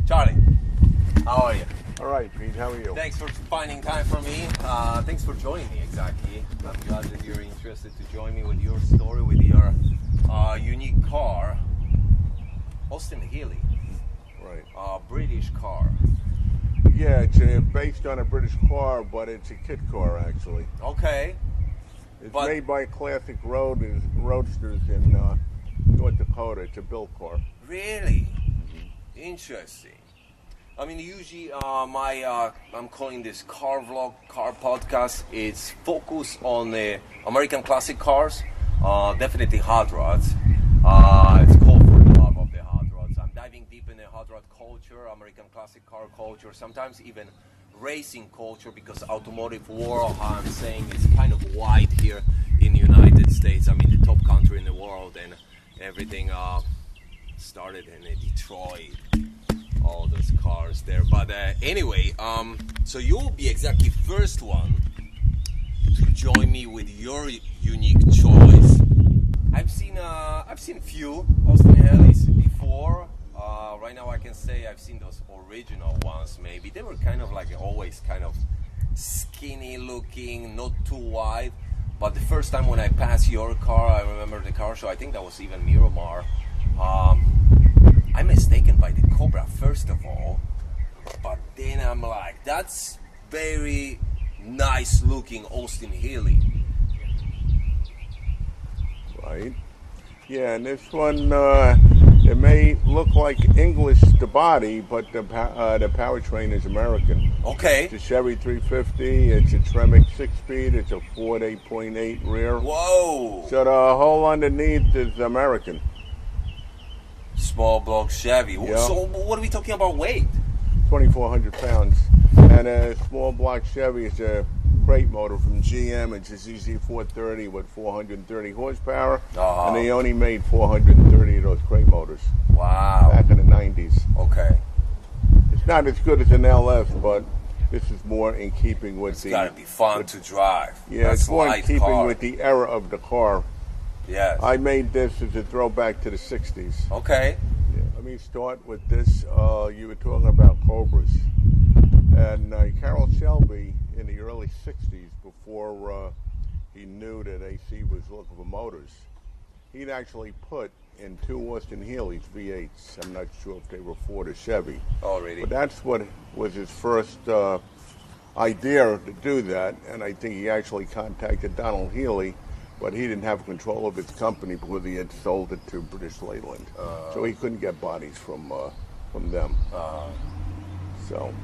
Charlie, how are you? All right, Pete, how are you? Thanks for finding time for me. Thanks for joining me, exactly. I'm glad that you're interested to join me with your story, with your unique car. Austin Healey. Right. British car. Yeah, it's based on a British car, but it's a kit car, actually. Okay. It's made by Classic Roadsters in North Dakota. It's a built car. Really? Interesting. I mean, usually I'm calling this car vlog, car podcast. It's focused on the American classic cars, definitely hot rods. It's called for the love of the hot rods. I'm diving deep in the hot rod culture, American classic car culture, sometimes even racing culture, because automotive world, I'm saying, is kind of wide here in the United States. I mean, the top country in the world, and everything started in Detroit. All those cars there, but anyway, so you'll be exactly first one to join me with your unique choice. I've seen few Austin Healey's before. Right now I can say I've seen those original ones. Maybe they were kind of like always kind of skinny looking, not too wide. But the first time when I passed your car, I remember the car show. I think that was even Miramar. I'm mistaken by the Cobra first of all, but then I'm like, that's very nice looking Austin Healey. Right. Yeah, and this one, it may look like English, the body, but the powertrain is American. Okay. It's a Chevy 350, it's a Tremec 6-speed, it's a Ford 8.8 rear. Whoa! So the whole underneath is American. Small block Chevy. Yep. So what are we talking about weight? 2,400 pounds. And a small block Chevy is a crate motor from GM. It's a ZZ430 with 430 horsepower. And they only made 430 of those crate motors. Wow. Back in the 90s. Okay. It's not as good as an LS, but this is more in keeping with it's gotta be fun to drive. Yeah, that's it's more in keeping car. with the era of the car. Yes. I made this as a throwback to the 60s. Okay. Yeah, let me start with this. You were talking about Cobras. And Carroll Shelby, in the early 60s, before he knew that AC was looking for motors, he'd actually put in two Austin Healey's V8s. I'm not sure if they were Ford or Chevy. Oh, really? But that's what was his first idea to do that. And I think he actually contacted Donald Healey, but he didn't have control of his company because he had sold it to British Leyland. So he couldn't get bodies from them. So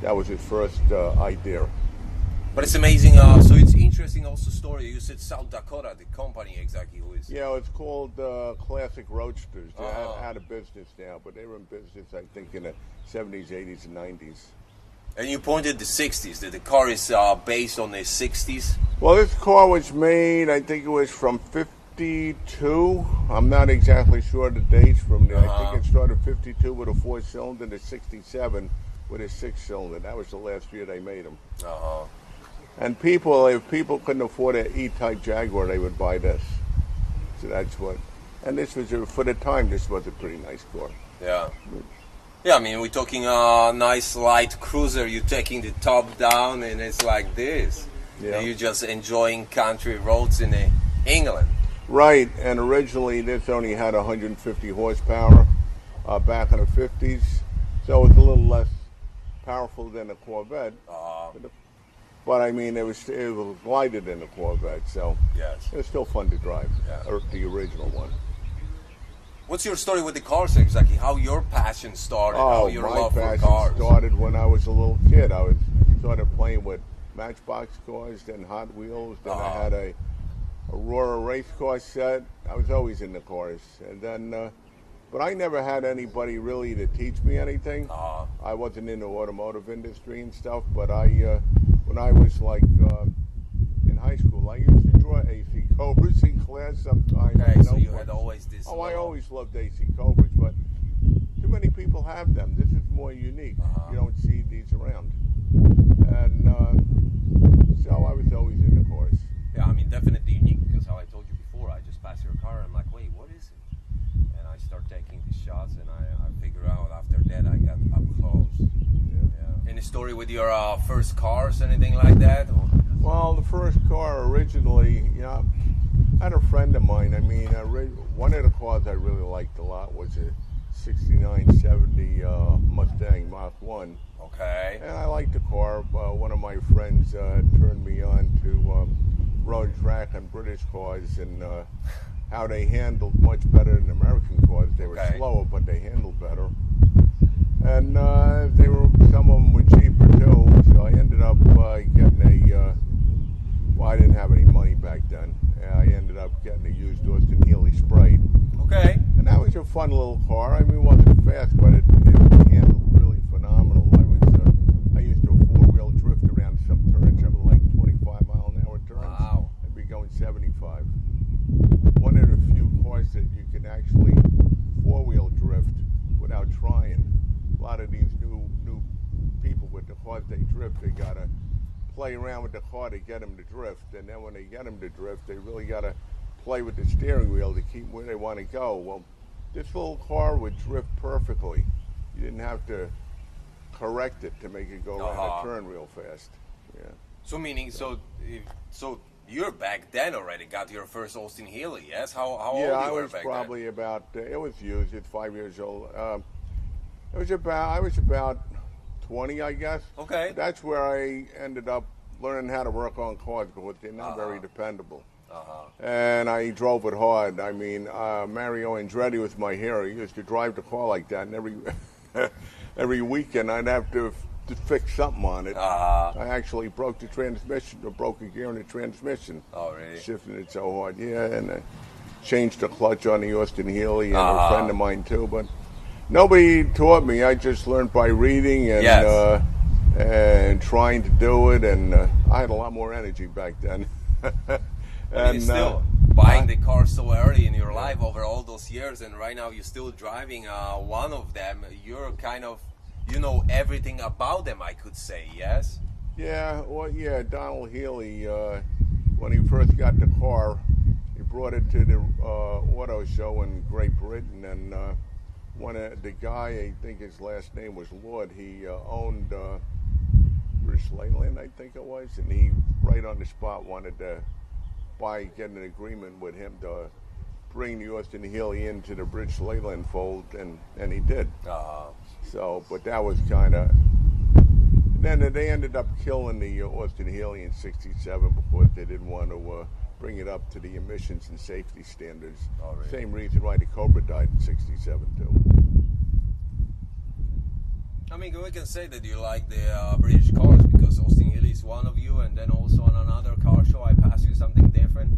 that was his first idea. But it's amazing. So it's interesting also story. You said South Dakota, the company exactly who is. Yeah, it's called Classic Roadsters. They're out of business now, but they were in business, I think, in the 70s, 80s, and 90s. And you pointed the 60s, that the car is based on the 60s? Well, this car was made, I think it was from 52. I'm not exactly sure the dates from there. I think it started 52 with a 4-cylinder to 67 with a 6-cylinder. That was the last year they made them. And if people couldn't afford an E-Type Jaguar, they would buy this. So that's what. And this was, for the time, this was a pretty nice car. Yeah. Yeah, I mean, we're talking a nice light cruiser. You're taking the top down, and it's like this. Yeah. And you're just enjoying country roads in England. Right, and originally this only had 150 horsepower back in the 50s, so it's a little less powerful than a Corvette. But I mean, it was lighter than a Corvette, so yes, it was still fun to drive. Or the original one. What's your story with the cars exactly? How your passion started? How your love for cars? My passion started when I was a little kid. I started playing with Matchbox cars, then Hot Wheels, then I had a Aurora race car set. I was always in the cars, and then, but I never had anybody really to teach me anything. I wasn't in the automotive industry and stuff, but when I was like in high school, I used to draw AC Cobras in class sometimes. Okay, so you had always this. Oh, I always loved AC Cobras, but too many people have them. This is more unique. You don't see these around. And so I was always in the cars. Yeah, I mean, definitely unique, because how I told you before, I just passed your car and I'm like, wait, what is it? And I start taking the shots, and I figure out after that I got up close. Yeah. Any story with your first cars, anything like that? Or? Well, the first car originally, I had a friend of mine. I mean, one of the cars I really liked a lot was a 69, 70 Mustang Mach 1. Okay. And I liked the car. One of my friends turned me on to road track and British cars and how they handled much better than American cars. They were slower, but they handled better. And some of them were cheaper too. So I ended up getting well, I didn't have any money back then. I ended up getting a used Austin Healey Sprite. Okay. And that was a fun little car. I mean, it wasn't fast, but it handled really phenomenal. I used to four-wheel drift around some turns. I was like 25-mile-an-hour turns. Wow. I'd be going 75. One of the few cars that you can actually four-wheel drift without trying. A lot of these new people with the cars they drift, they gotta play around with the car to get them to drift, and then when they get them to drift, they really gotta play with the steering wheel to keep where they want to go. Well, this little car would drift perfectly. You didn't have to correct it to make it go around a turn real fast. Yeah. So meaning, so you're back then already got your first Austin Healey, yes? How old you were back then? Yeah, I was probably about. It was used. It's 5 years old. I was about 20, I guess. Okay. That's where I ended up learning how to work on cars because they're not very dependable. And I drove it hard. I mean, Mario Andretti was my hero. He used to drive the car like that, and every weekend I'd have to fix something on it. I actually broke the transmission, or broke a gear in the transmission. Oh, really? Shifting it so hard, yeah, and I changed the clutch on the Austin Healey, and a friend of mine too, but nobody taught me. I just learned by reading and trying to do it, and I had a lot more energy back then. And still buying the car so early in your life over all those years, and right now you're still driving one of them. You're kind of, you know everything about them, I could say, yes? Yeah, well, yeah, Donald Healey, when he first got the car, he brought it to the auto show in Great Britain, and the guy, I think his last name was Lord, he owned British Leyland, I think it was, and he, right on the spot, wanted to get an agreement with him to bring the Austin Healey into the British Leyland fold, and he did. So, but that was kind of. Then they ended up killing the Austin Healey in '67 because they didn't want to bring it up to the emissions and safety standards. Oh, really? Same reason why the Cobra died in '67 too. I mean, we can say that you like the British cars because Austin Healey is one of you, and then also on another car show I passed you something different.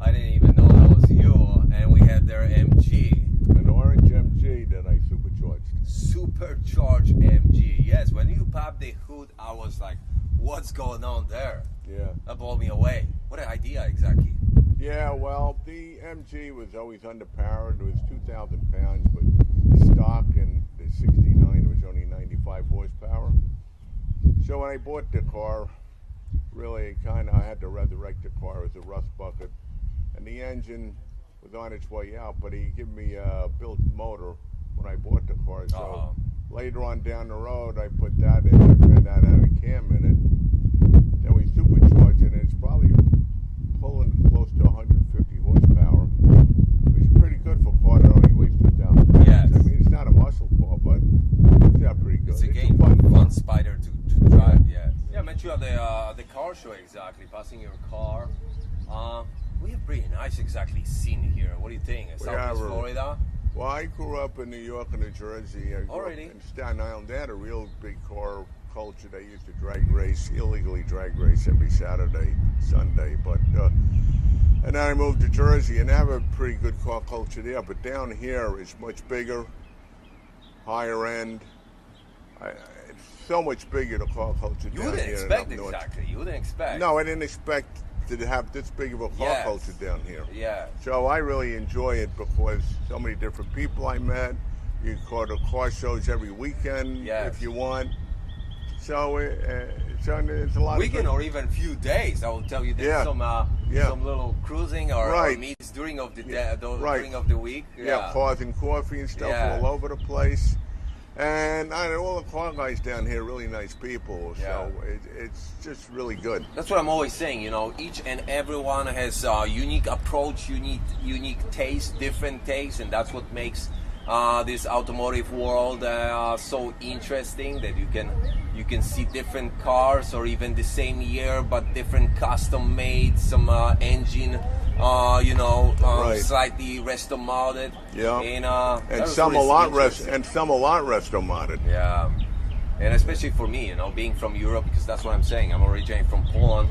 I didn't even know that was you, and we had their MG. An orange MG that I supercharged. Supercharged MG. Yes, when you popped the hood, I was like, what's going on there? Yeah. That blew me away. What an idea exactly. Yeah, well, the MG was always underpowered. It was 2,000 pounds, but stock and the 69 was only 95 horsepower. So when I bought the car, really I had to resurrect the car as a rust bucket. And the engine was on its way out, but he gave me a built motor when I bought the car. So later on down the road, I put that in. I found out I had a cam in it. Then we supercharged it, and it's probably pulling close to 150 horsepower, which is pretty good for a car that only weighs 2,000 pounds. Yes. I mean, it's not a muscle car, but it's not pretty good. It's a fun spider to drive, yeah. Yeah, I met you at the car show exactly, passing your car. We have pretty nice exactly scene here. What do you think? Southeast Florida? Well, I grew up in New York and New Jersey. I grew up in Staten Island. They had a real big car culture. They used to drag race, illegally drag race every Saturday, Sunday. But and then I moved to Jersey, and they have a pretty good car culture there. But down here is much bigger, higher end. It's so much bigger, the car culture down here. You wouldn't expect exactly. You wouldn't expect. No, I didn't expect to have this big of a car culture down here. Yeah. So I really enjoy it because so many different people I met. You can go to car shows every weekend if you want. So it's a lot weekend of or even few days. I will tell you, there's Yeah. some little cruising or Right. meets during of the Yeah. day, Right. during of the week. yeah, cars and coffee and stuff Yeah. all over the place. And I know all the car guys down here, really nice people. So it's just really good. That's what I'm always saying. Each and everyone has a unique approach, unique taste, different tastes, and that's what makes this automotive world so interesting. That you can see different cars, or even the same year but different custom made, some engine, Right. slightly resto modded. Yeah. And Some a lot resto modded. Yeah, and especially for me, being from Europe, because that's what I'm saying. I'm originally from Poland.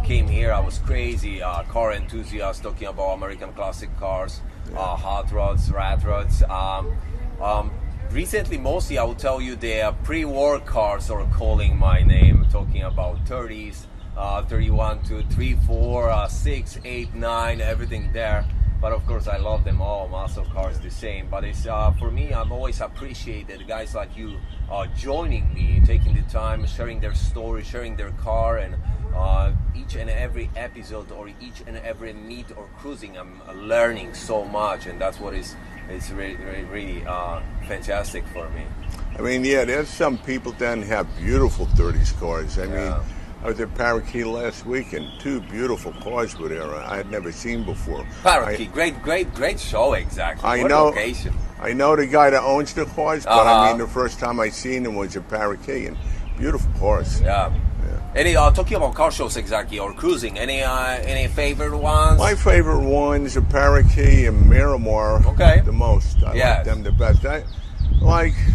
Came here, I was crazy car enthusiast, talking about American classic cars, hot rods, rat rods. Recently, mostly, I will tell you, the pre-war cars are calling my name, talking about 30s, 31 to 3, 4, 6, 8, 9, everything there. But of course, I love them all. Muscle cars the same. But it's for me, I'm always appreciated guys like you joining me, taking the time, sharing their story, sharing their car, and each and every episode or each and every meet or cruising, I'm learning so much, and that's what is really fantastic for me. I mean, yeah, there's some people down here have beautiful 30s cars. I mean, I was at Parakeet last week, and 2 beautiful cars were there I had never seen before. Parakeet, great show, exactly. I What know. location. I know the guy that owns the cars, but I mean, the first time I seen him was at Parakeet, and beautiful cars. Yeah. Any talking about car shows exactly, or cruising? Any favorite ones? My favorite ones are Parakeet and Miramar. Okay. The most. I like them the best.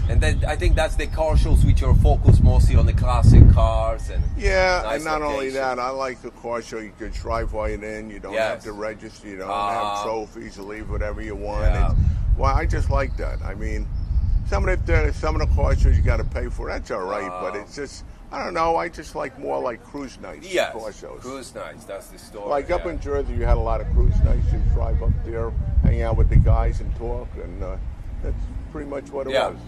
And then I think that's the car shows which are focused mostly on the classic cars and and not only that, I like the car show. You could drive right in. You don't have to register. You don't have trophies. You leave whatever you want. Well, I just like that. I mean, some of the car shows you got to pay for. That's all right, but it's just, I don't know. I just like more like cruise nights. Yes, car shows. Cruise nights. That's the story. Like up in Jersey, you had a lot of cruise nights. You drive up there, hang out with the guys, and talk, and that's pretty much what it was.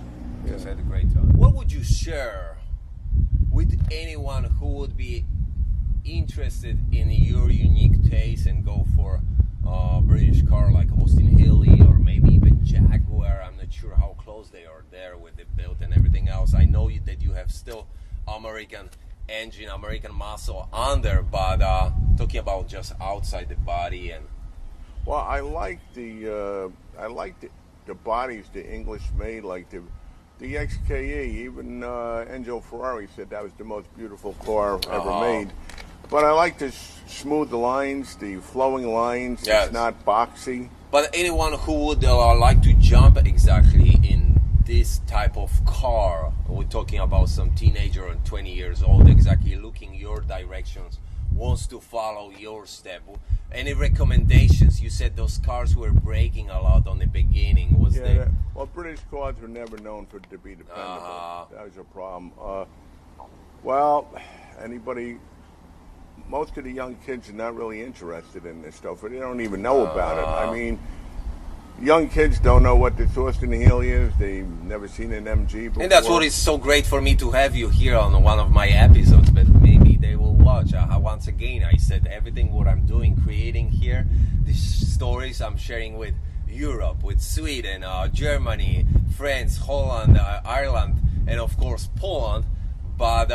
Just had a great time. What would you share with anyone who would be interested in your unique taste and go for a British car like Austin Healey or maybe even Jaguar? I'm not sure how close they are there with the build and everything else. I know that you have still American engine, American muscle on there, but talking about just outside the body and. Well, I like the bodies the English made, like the XKE. Even Enzo Ferrari said that was the most beautiful car ever made. But I like the smooth lines, the flowing lines. Yes. It's not boxy. But anyone who would like to jump exactly in this type of car, we're talking about some teenager and 20 years old, exactly looking your directions, wants to follow your step. Any recommendations? You said those cars were braking a lot on the beginning. Well, British cars were never known to be dependable. That was a problem. Most of the young kids are not really interested in this stuff, or they don't even know about it. I mean, young kids don't know what the Austin Healey is. They've never seen an MG before. And that's what is so great for me to have you here on one of my episodes, but maybe they will watch. Once again, I said everything what I'm doing, creating here, these stories I'm sharing with Europe, with Sweden, Germany, France, Holland, Ireland, and of course Poland, but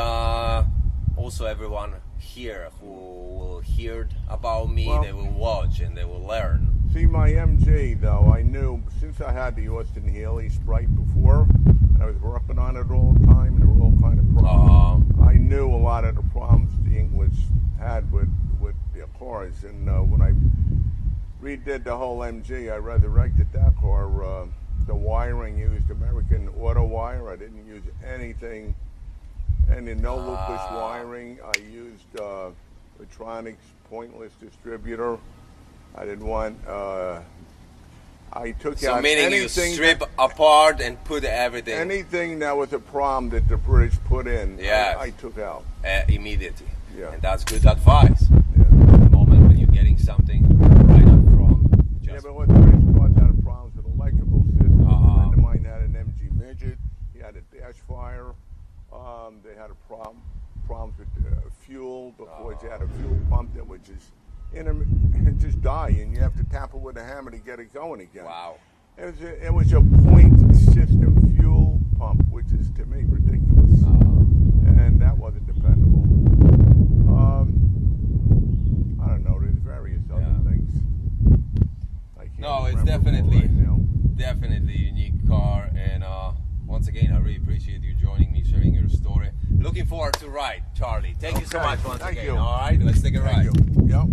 also everyone here who will hear about me, they will watch and they will learn. See, my MG, though, I knew, since I had the Austin Healey Sprite before, and I was working on it all the time, and there were all kind of problems, I knew a lot of the problems the English had with their cars, and when I redid the whole MG, I resurrected that car. The wiring used American Auto Wire. I didn't use anything, no loopless wiring. I used electronics pointless distributor. I didn't want. I took out meaning anything. You strip apart and put everything. Anything that was a problem that the British put in, yes. I took out immediately. Yeah. And that's good advice. Yeah. The moment when you're getting something right up front. Yeah, but what the British cars had problems with electrical systems. A friend of mine had an MG Midget. He had a dash fire. They had a problems with fuel before you had a fuel pump that would just die, and you have to tap it with a hammer to get it going again. Wow. It was a point system fuel pump, which is to me ridiculous, and that wasn't dependable. I don't know. There's various other things. I can't No, it's remember definitely right now. definitely a unique car, and once again, I really appreciate you joining me, sharing your story. Looking forward to ride, Charlie. Thank you so much once Thank again. you. All right, let's take a ride. Thank you. Yep.